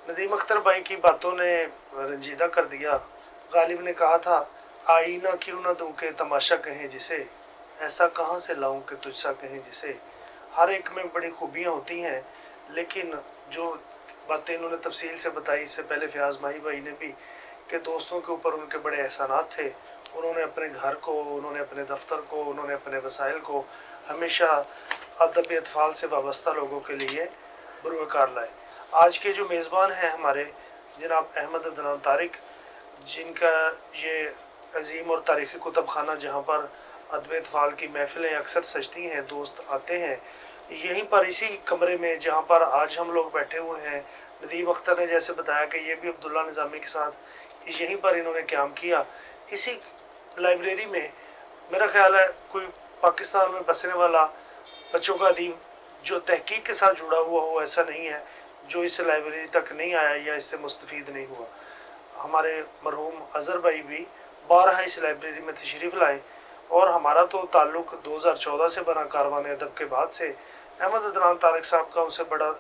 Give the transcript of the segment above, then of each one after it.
नदीम अख्तर भाई की बातों ने रंजीदा कर दिया। गालिब ने कहा था, आईना क्यों ना दूं के तमाशा कहें जिसे, ऐसा कहाँ से लाऊं कि तुझसा कहें जिसे। हर एक में बड़ी खूबियाँ होती हैं, लेकिन जो बातें इन्होंने तफसील से बताई इससे पहले फयाज माही भाई ने भी, कि दोस्तों के ऊपर उनके बड़े एहसानात थे। उन्होंने अपने घर को, उन्होंने अपने दफ्तर को, उन्होंने अपने वसाइल को हमेशा अदब अतफाल से वाबस्ता लोगों के लिए बरूकार लाए। आज के जो मेज़बान हैं हमारे जनाब अहमद अदनान तारिक, जिनका ये अजीम और तारीख़ी कुतब खाना जहाँ पर अदब अतफाल की महफ़िलें अक्सर सजती हैं, दोस्त आते हैं, यहीं पर इसी कमरे में जहाँ पर आज हम लोग बैठे हुए हैं, नदीम अख्तर ने जैसे बताया कि ये भी अब्दुल्ला निज़ामी के साथ यहीं पर इन्होंने क़याम किया। इसी लाइब्रेरी में मेरा ख़्याल है कोई पाकिस्तान में बसने वाला बच्चों का अदीब जो तहकीक के साथ जुड़ा हुआ हो ऐसा नहीं है जो इस लाइब्रेरी तक नहीं आया या इससे मुस्तफ़ीद नहीं हुआ। हमारे मरहूम अज़हर भाई भी बारहा इस लाइब्रेरी में तशरीफ़ लाए और हमारा तो ताल्लुक़ 2014 से बना कारवान अदब के बाद से। अहमद अदनान तारिक साहब का उनसे बड़ा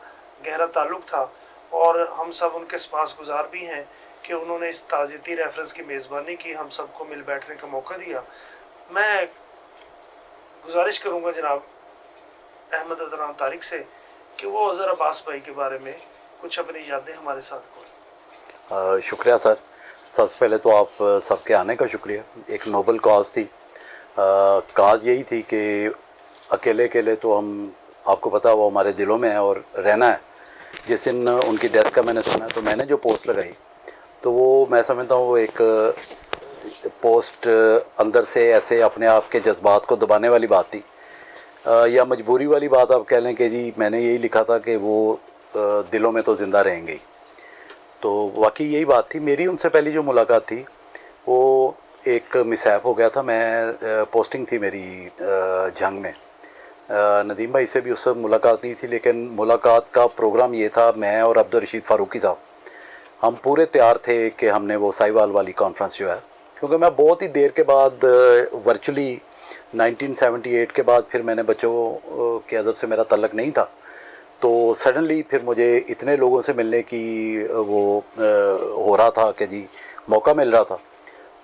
गहरा ताल्लुक़ था और हम सब उनके सपासगुज़ार भी हैं कि उन्होंने इस ताज़ियती रेफरेंस की मेज़बानी की, हम सबको मिल बैठने का मौका दिया। मैं गुजारिश करूँगा जनाब अहमद अदनान तारिक से कि वो अज़हर अब्बास भाई के बारे में कुछ अपनी यादें हमारे साथ बोलें। शुक्रिया सर। सबसे पहले तो आप सबके आने का शुक्रिया। एक नोबल कॉज थी, काज यही थी कि अकेले अकेले तो हम, आपको पता वो हमारे दिलों में है और रहना है। जिस दिन उनकी डेथ का मैंने सुना तो मैंने जो पोस्ट लगाई तो वो मैं समझता हूँ वो एक पोस्ट अंदर से ऐसे अपने आप के जज्बात को दबाने वाली बात थी, या मजबूरी वाली बात आप कह लें कि जी मैंने यही लिखा था कि वो दिलों में तो ज़िंदा रहेंगे ही। तो वाकई यही बात थी। मेरी उनसे पहली जो मुलाकात थी वो एक मिसहैप हो गया था। मैं पोस्टिंग थी मेरी जंग में। नदीम भाई से भी उस वक्त मुलाकात नहीं थी, लेकिन मुलाकात का प्रोग्राम ये था, मैं और अब्दुल रशीद फ़ारूकी साहब हम पूरे तैयार थे कि हमने वो साहिवाल वाली कॉन्फ्रेंस जो है, क्योंकि मैं बहुत ही देर के बाद वर्चुअली 1978 के बाद फिर मैंने बच्चों के अदब से मेरा तल्लक नहीं था, तो सडनली फिर मुझे इतने लोगों से मिलने की वो हो रहा था कि जी मौका मिल रहा था।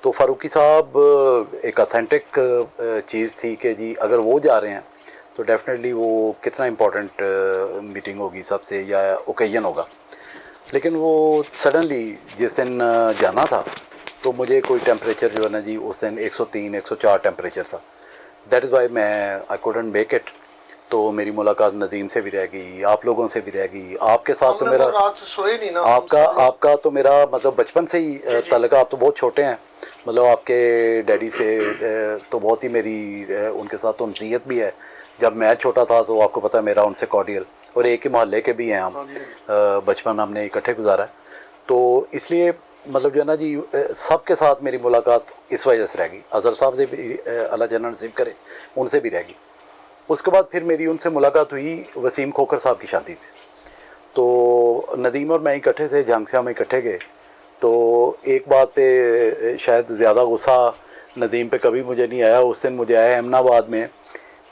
तो फ़ारूकी साहब एक ऑथेंटिक चीज़ थी कि जी अगर वो जा रहे हैं तो डेफिनेटली वो कितना इम्पोर्टेंट मीटिंग होगी सबसे या ओकेजन होगा। लेकिन वो सडनली जिस दिन जाना था तो मुझे कोई टेम्परेचर जो है ना जी उस दिन 103 104 टेम्परेचर था। दैट इज़ वाई मैं आई कुडंट मेक इट। तो मेरी मुलाकात नदीम से भी रह गई, आप लोगों से भी रह गई, आपके साथ तो मेरा रात सोए नहीं ना, आपका तो मेरा मतलब बचपन से ही ताल्लुक। आप तो बहुत छोटे हैं, मतलब आपके डैडी से तो बहुत ही मेरी उनके साथ तो नसीहत भी है। जब मैं छोटा था तो आपको पता है मेरा उनसे कॉर्डियल, और एक ही मोहल्ले के भी हैं हम, बचपन हमने इकट्ठे गुजारा है। तो इसलिए मतलब जो है ना जी सब के साथ मेरी मुलाकात इस वजह से रह गई। अज़हर साहब से भी अल्लाह जन्नत नसीब करे, उनसे भी रह गई। उसके बाद फिर मेरी उनसे मुलाकात हुई वसीम खोखर साहब की शादी में। तो नदीम और मैं इकट्ठे थे, झांगसिया में इकट्ठे गए। तो एक बात पे शायद ज़्यादा गुस्सा नदीम पे कभी मुझे नहीं आया, उस दिन मुझे आया अहमदाबाद में।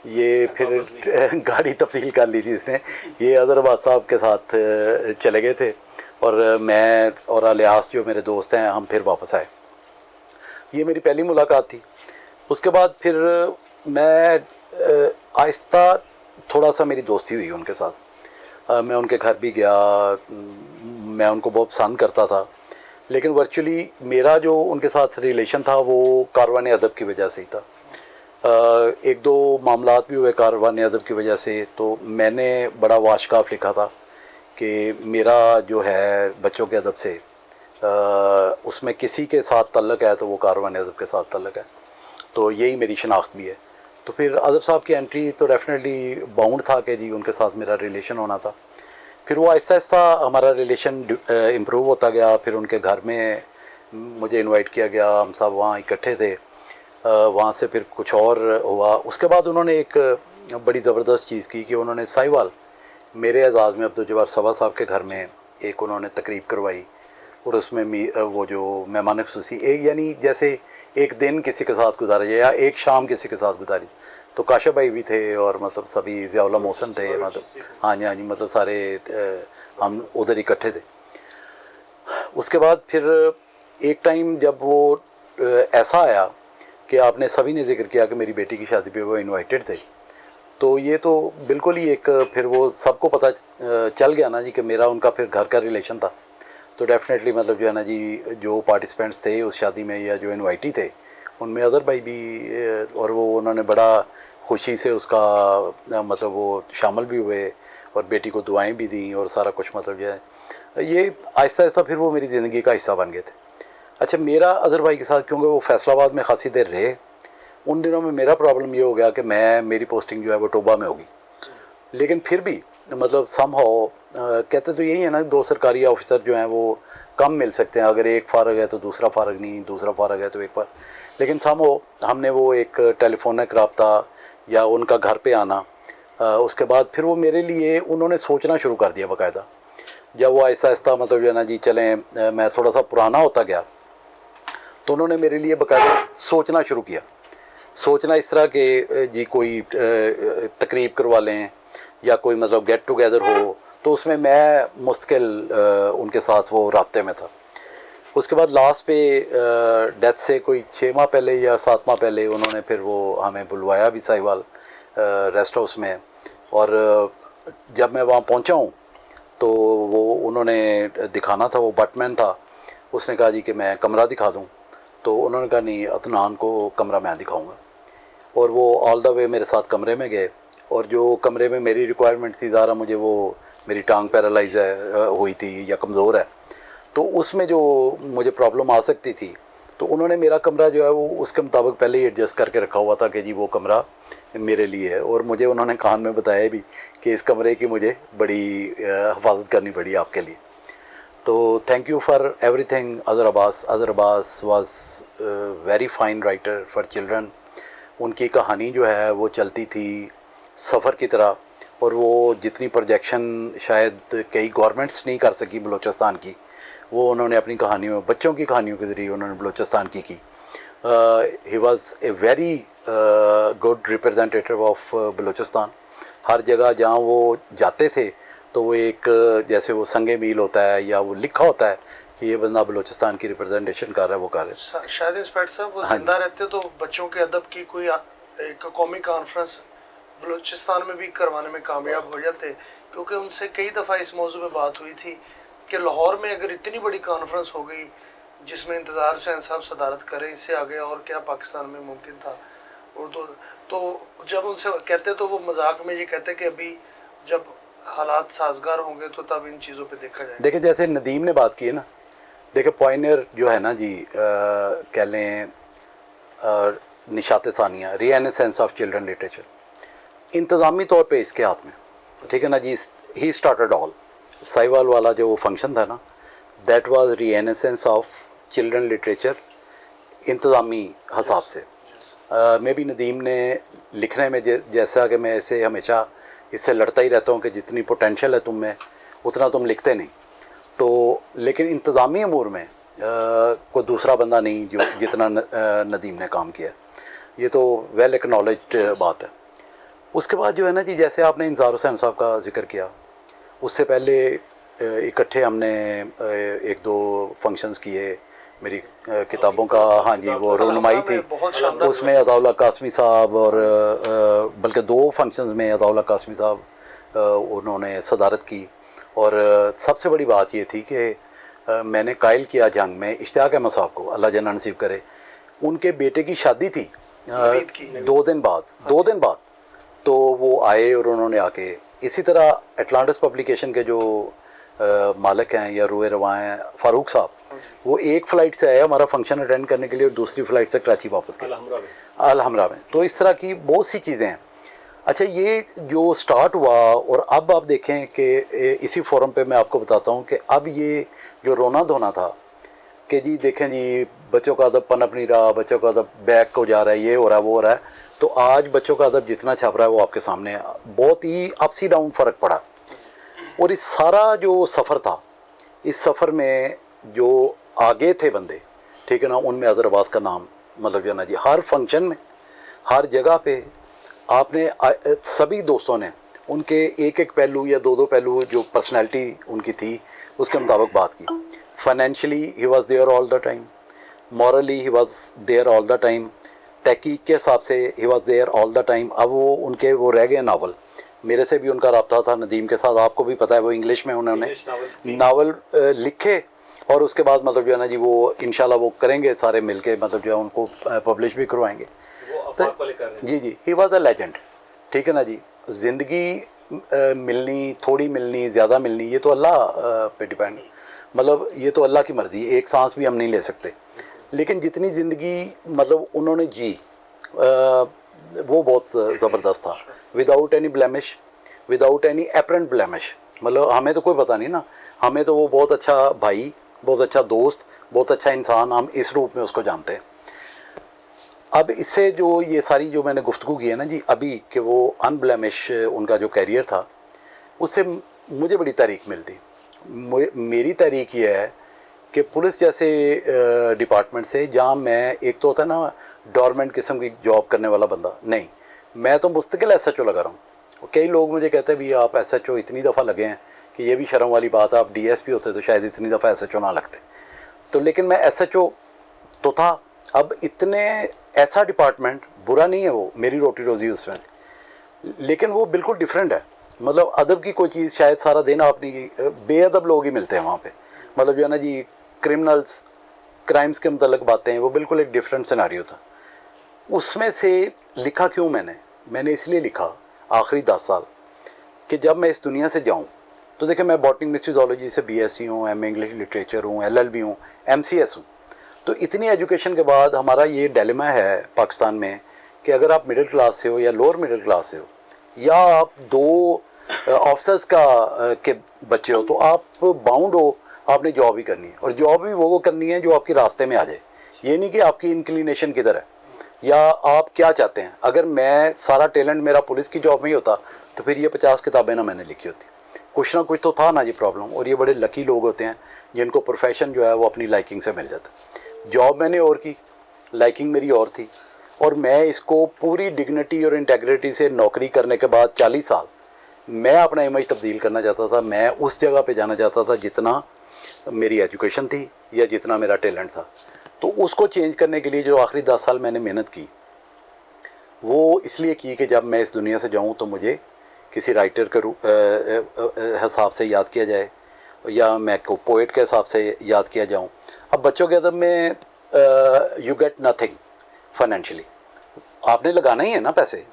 ये फिर गाड़ी तब्दील कर ली थी इसने। ये अज़हर अब्बास साहब के साथ चले गए थे और मैं और अलियास जो मेरे दोस्त हैं हम फिर वापस आए। ये मेरी पहली मुलाकात थी। उसके बाद फिर मैं आहिस्ता थोड़ा सा मेरी दोस्ती हुई उनके साथ। मैं उनके घर भी गया, मैं उनको बहुत पसंद करता था। लेकिन वर्चुअली मेरा जो उनके साथ रिलेशन था वो कारवान अदब की वजह से ही था। एक दो मामलात भी हुए कारवान अदब की वजह से। तो मैंने बड़ा वाशकाफ लिखा था कि मेरा जो है बच्चों के अदब से उसमें किसी के साथ तल्लक है तो वो कारवान अदब के साथ तल्लक है। तो यही मेरी शनाख्त भी है। तो फिर अज़हर साहब की एंट्री तो डेफिनेटली बाउंड था कि जी उनके साथ मेरा रिलेशन होना था। फिर वो आहिस्ता आहिस्ता हमारा रिलेशन इम्प्रूव होता गया। फिर उनके घर में मुझे इनवाइट किया गया, हम सब वहाँ इकट्ठे थे। वहाँ से फिर कुछ और हुआ। उसके बाद उन्होंने एक बड़ी ज़बरदस्त चीज़ की कि उन्होंने साहिवाल मेरे एजाज़ में अब्दुल जब्बार सबा साहब के घर में एक उन्होंने तकरीब करवाई, और उसमें वो जो मेहमान खुसूसी एक यानी जैसे एक दिन किसी के साथ गुजारा या एक शाम किसी के साथ गुजारी। तो काशा भाई भी थे और मतलब सभी ज़ियाउल्लाह मोहसिन थे, मतलब हाँ जी मतलब सारे हम उधर इकट्ठे थे। اس کے بعد پھر ایک ٹائم جب وہ ایسا آیا کہ آپ نے سبھی نے ذکر کیا کہ میری بیٹی کی شادی پہ وہ انوائٹیڈ تھے، تو یہ تو بالکل ہی ایک پھر وہ سب کو پتہ چل گیا نا جی کہ میرا ان کا پھر گھر کا ریلیشن تھا، تو ڈیفینیٹلی مطلب جو ہے نا جی جو پارٹیسپینٹس تھے اس شادی میں یا جو انوائٹی تھے ان میں اظہر بھائی بھی، اور وہ انہوں نے بڑا خوشی سے اس کا مطلب وہ شامل بھی ہوئے اور بیٹی کو دعائیں بھی دیں اور سارا کچھ مطلب جو ہے یہ آہستہ آہستہ پھر وہ میری زندگی کا حصہ بن گئے تھے۔ اچھا میرا اظہر بھائی کے ساتھ کیونکہ وہ فیصل آباد میں خاصی دیر رہے، ان دنوں میں میرا پرابلم یہ ہو گیا کہ میری پوسٹنگ جو ہے وہ ٹوبہ میں ہوگی، لیکن پھر بھی مطلب سم ہاؤ کہتے تو یہی ہے نا، دو سرکاری آفیسر جو ہیں وہ کم مل سکتے ہیں، اگر ایک فارغ ہے تو دوسرا فارغ نہیں، دوسرا فارغ ہے تو ایک فارغ، لیکن سم ہاؤ ہم نے وہ ایک ٹیلی فونک رابطہ یا ان کا گھر پہ آنا، اس کے بعد پھر وہ میرے لیے انہوں نے سوچنا شروع کر دیا باقاعدہ، جب وہ آہستہ آہستہ مطلب جو ہے نا جی چلیں میں تھوڑا سا پرانا ہوتا گیا تو انہوں نے میرے لیے باقاعدہ سوچنا شروع کیا، سوچنا اس طرح کہ جی کوئی تقریب کروا لیں یا کوئی مطلب گیٹ ٹوگیدر ہو، تو اس میں مستقل ان کے ساتھ وہ رابطے میں تھا۔ اس کے بعد لاسٹ پہ ڈیتھ سے کوئی 6 ماہ پہلے یا 7 ماہ پہلے انہوں نے پھر وہ ہمیں بلوایا بھی ساہیوال ریسٹ ہاؤس میں، اور جب میں وہاں پہنچا ہوں تو وہ انہوں نے دکھانا تھا، وہ بٹ مین تھا، اس نے کہا جی کہ میں کمرہ دکھا دوں، تو انہوں نے کہا نہیں عدنان کو کمرہ میں دکھاؤں گا، اور وہ آل دا وے میرے ساتھ کمرے میں گئے، اور جو کمرے میں میری ریکوائرمنٹ تھی ظاہر مجھے وہ میری ٹانگ پیرالائز ہوئی تھی یا کمزور ہے، تو اس میں جو مجھے پرابلم آ سکتی تھی، تو انہوں نے میرا کمرہ جو ہے وہ اس کے مطابق پہلے ہی ایڈجسٹ کر کے رکھا ہوا تھا کہ جی وہ کمرہ میرے لیے ہے، اور مجھے انہوں نے کان میں بتایا بھی کہ اس کمرے کی مجھے بڑی حفاظت کرنی پڑی آپ کے لیے۔ تو thank you for everything Azhar Abbas was very fine writer for children, ان کی کہانی جو ہے وہ چلتی تھی سفر کی طرح، اور وہ جتنی پروجیکشن شاید کئی گورنمنٹس نہیں کر سکی بلوچستان کی، وہ انہوں نے اپنی کہانیوں، بچوں کی کہانیوں کے ذریعے انہوں نے بلوچستان کی he was a very good representative of Balochistan. ہر جگہ جہاں وہ جاتے تھے تو وہ ایک جیسے وہ سنگ میل ہوتا ہے یا وہ لکھا ہوتا ہے کہ یہ بندہ بلوچستان کی ریپرزنٹیشن کر رہا ہے، وہ کر رہا ہے۔ شاید انسپیکٹر صاحب وہ زندہ رہتے تو بچوں کے ادب کی کوئی ایک قومی کانفرنس بلوچستان میں بھی کروانے میں کامیاب ہو جاتے، کیونکہ ان سے کئی دفعہ اس موضوع پہ بات ہوئی تھی کہ لاہور میں اگر اتنی بڑی کانفرنس ہو گئی جس میں انتظار حسین صاحب صدارت کریں، اس سے آگے اور کیا پاکستان میں ممکن تھا۔ اردو تو جب ان سے کہتے تو وہ مذاق میں یہ کہتے کہ ابھی جب حالات سازگار ہوں گے تو تب ان چیزوں پہ دیکھا جائے۔ دیکھیں جیسے ندیم نے بات کی ہے نا، دیکھیں پوائنر جو ہے نا جی کہہ لیں نشاط ثانیہ ری اینیسنس آف چلڈرن لٹریچر، انتظامی طور پہ اس کے ہاتھ میں، ٹھیک ہے نا جی، ہی اسٹارٹڈ آل، ساہیوال والا جو فنکشن تھا نا، that was renaissance of children literature انتظامی حساب سے۔ میں بھی ندیم نے لکھنے میں جیسا کہ میں اسے ہمیشہ اس سے لڑتا ہی رہتا ہوں کہ جتنی پوٹینشیل ہے تم میں اتنا تم لکھتے نہیں، تو لیکن انتظامی امور میں کوئی دوسرا بندہ نہیں جو جتنا ندیم نے کام کیا، یہ تو ویل ایکنالجڈ بات ہے۔ اس کے بعد جو ہے نا جی جیسے آپ نے انذار حسین صاحب کا ذکر کیا، اس سے پہلے اکٹھے ہم نے 1-2 فنکشنز کیے، میری کتابوں کا ہاں جی وہ رونمائی تھی، اس میں عطاء اللہ قاسمی صاحب اور بلکہ 2 فنکشنز میں عطاء اللہ قاسمی صاحب انہوں نے صدارت کی، اور سب سے بڑی بات یہ تھی کہ میں نے قائل کیا جنگ میں اشتیاق احمد صاحب کو، اللہ جنہ نصیب کرے، ان کے بیٹے کی شادی تھی 2 دن بعد تو وہ آئے اور انہوں نے آ کے اسی طرح اٹلانٹس پبلیکیشن کے جو مالک ہیں یا روئے رواں ہیں فاروق صاحب، وہ ایک فلائٹ سے آئے ہمارا فنکشن اٹینڈ کرنے کے لیے اور دوسری فلائٹ سے کراچی واپس گئے الحمرہ میں۔ تو اس طرح کی بہت سی چیزیں ہیں۔ اچھا یہ جو سٹارٹ ہوا، اور اب آپ دیکھیں کہ اسی فورم پہ میں آپ کو بتاتا ہوں کہ اب یہ جو رونا دھونا تھا کہ جی دیکھیں جی بچوں کا ادب پنپ نہیں رہا، بچوں کا ادب بیک کو جا رہا ہے، یہ ہو رہا ہے وہ ہو رہا ہے، تو آج بچوں کا ادب جتنا چھپ رہا ہے وہ آپ کے سامنے ہے، بہت ہی اپسی ڈاؤن فرق پڑا۔ اور اس سارا جو سفر تھا، اس سفر میں جو آگے تھے بندے، ٹھیک ہے نا، ان میں اظہر عباس کا نام مطلب جو نا جی ہر فنکشن میں ہر جگہ پہ آپ نے سبھی دوستوں نے ان کے ایک پہلو یا 2 پہلو جو پرسنالٹی ان کی تھی اس کے مطابق بات کی۔ Financially he was there all the time, morally he was there all the time, तहकीक के हिसाब से he was there all the time. अब वो उनके वो रह गए नावल, मेरे से भी उनका रब्ता था नदीम के साथ, आपको भी पता है वो इंग्लिश में उन्होंने नावल लिखे और उसके बाद मतलब जो है ना जी वो इंशाल्लाह वो करेंगे सारे मिलके, मतलब जो है उनको पब्लिश भी करवाएंगे। जी जी, ही वॉज अ लेजेंड, ठीक है ना जी। ज़िंदगी मिलनी, थोड़ी मिलनी, ज़्यादा मिलनी, ये तो अल्लाह पे डिपेंड, मतलब ये तो अल्लाह की मर्ज़ी, एक सांस भी हम नहीं ले सकते। लेकिन जितनी ज़िंदगी मतलब उन्होंने जी वो बहुत ज़बरदस्त था, without any blemish, without any apparent blemish. मतलब हमें तो कोई पता नहीं ना, हमें तो वो बहुत अच्छा भाई, बहुत अच्छा दोस्त, बहुत अच्छा इंसान, हम इस रूप में उसको जानते हैं। अब इससे जो ये सारी जो मैंने गुफ्तगू की है ना जी अभी, कि वो अनब्लेमिश उनका जो कैरियर था, उससे मुझे बड़ी तारीख मिलती। मेरी तारीख ये है कि पुलिस जैसे डिपार्टमेंट से, जहाँ मैं, एक तो होता है ना डॉर्मेंट किस्म की जॉब करने वाला बंदा, नहीं, मैं तो मुस्तकिल SHO लगा रहा हूँ। कई लोग मुझे कहते हैं भी आप SHO इतनी दफ़ा लगे हैं कि ये भी शर्म वाली बात है, आप DSP होते तो शायद इतनी दफ़ा SHO ना लगते। तो लेकिन मैं SHO तो था। अब इतने ऐसा डिपार्टमेंट, बुरा नहीं है वो, मेरी रोटी रोज़ी उसमें, लेकिन वो बिल्कुल डिफरेंट है। मतलब अदब की कोई चीज़ शायद सारा दिन आप नहीं, बेअदब लोग ही मिलते हैं वहाँ पे, मतलब जो है ना जी क्रिमिनल्स, क्राइम्स के मतलब बातें हैं, वो बिल्कुल एक डिफरेंट सिनारियो था। उसमें से लिखा क्यों मैंने इसलिए लिखा आखिरी 10 साल कि जब मैं इस दुनिया से जाऊँ तो देखिए मैं बॉटनी मिस्ट्री ज़ूलॉजी से BSc हूँ, MA इंग्लिश लिटरेचर हूँ, LLB हूँ, MCS हूँ। तो इतनी एजुकेशन के बाद हमारा ये डिलेमा है पाकिस्तान में कि अगर आप मिडिल क्लास से हो या लोअर मिडिल क्लास से हो, या आप 2 ऑफिसर्स के बच्चे हो, तो आप बाउंड हो, आपने जॉब ही करनी है, और जॉब भी वो करनी है जो आपके रास्ते में आ जाए। ये नहीं कि आपकी इंक्लिनेशन किधर है या आप क्या चाहते हैं। अगर मैं सारा टैलेंट मेरा पुलिस की जॉब में ही होता तो फिर ये 50 किताबें ना मैंने लिखी होती, कुछ ना कुछ तो था ना जी प्रॉब्लम। और ये बड़े लकी लोग होते हैं जिनको प्रोफेशन जो है वो अपनी लाइकिंग से मिल जाता। जॉब मैंने और की, लाइकिंग मेरी और थी, और मैं इसको पूरी डिग्निटी और इंटेग्रिटी से नौकरी करने के बाद 40 साल मैं अपना इमेज तब्दील करना चाहता था। मैं उस जगह पे जाना चाहता था जितना मेरी एजुकेशन थी या जितना मेरा टैलेंट था। तो उसको चेंज करने के लिए जो आखिरी 10 साल मैंने मेहनत की, वो इसलिए की कि जब मैं इस दुनिया से जाऊं तो मुझे किसी राइटर के हिसाब से याद किया जाए, या मैं को पोइट के हिसाब से याद किया जाऊं। अब बच्चों के अदब में यू गेट नथिंग फाइनेंशियली, आपने लगाना ही है ना पैसे,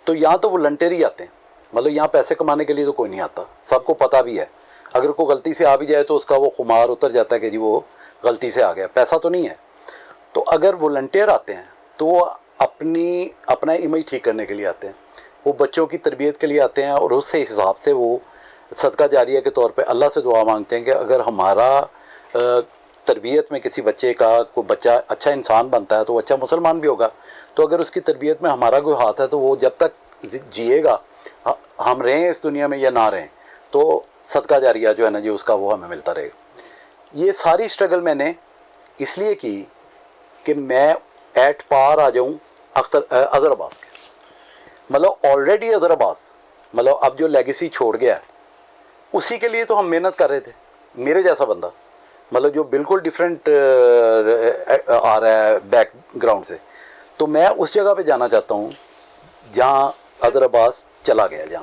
तो यहाँ तो वॉलंटियर ही आते हैं। मतलब यहाँ पैसे कमाने के लिए तो कोई नहीं आता, सबको पता भी है। अगर कोई गलती से आ भी जाए तो उसका वो खुमार उतर जाता है कि जी वो गलती से आ गया, पैसा तो नहीं है। तो अगर वॉलंटियर आते हैं तो वो अपना इमेज ठीक करने के लिए आते हैं, वो बच्चों की तरबियत के लिए आते हैं, और उससे हिसाब से वो सदका जारिया के तौर पे अल्लाह से दुआ मांगते हैं कि अगर हमारा तरबियत में किसी बच्चे का, कोई बच्चा अच्छा इंसान बनता है तो वो अच्छा मुसलमान भी होगा। तो अगर उसकी तरबियत में हमारा कोई हाथ है तो वो जब तक जिएगा, हम रहें इस दुनिया में या ना रहें, तो सदका जारिया जो है ना जी उसका वो हमें मिलता रहेगा। ये सारी स्ट्रगल मैंने इसलिए की कि मैं एट पार आ जाऊँ अज़हर अब्बास के। मतलब ऑलरेडी अज़हर अब्बास मतलब अब जो लेगेसी छोड़ गया है उसी के लिए तो हम मेहनत कर रहे थे। मेरे जैसा बंदा मतलब जो बिल्कुल डिफरेंट आ रहा है बैकग्राउंड से, तो मैं उस जगह पे जाना चाहता हूँ जहाँ अज़हर अब्बास चला गया, जहाँ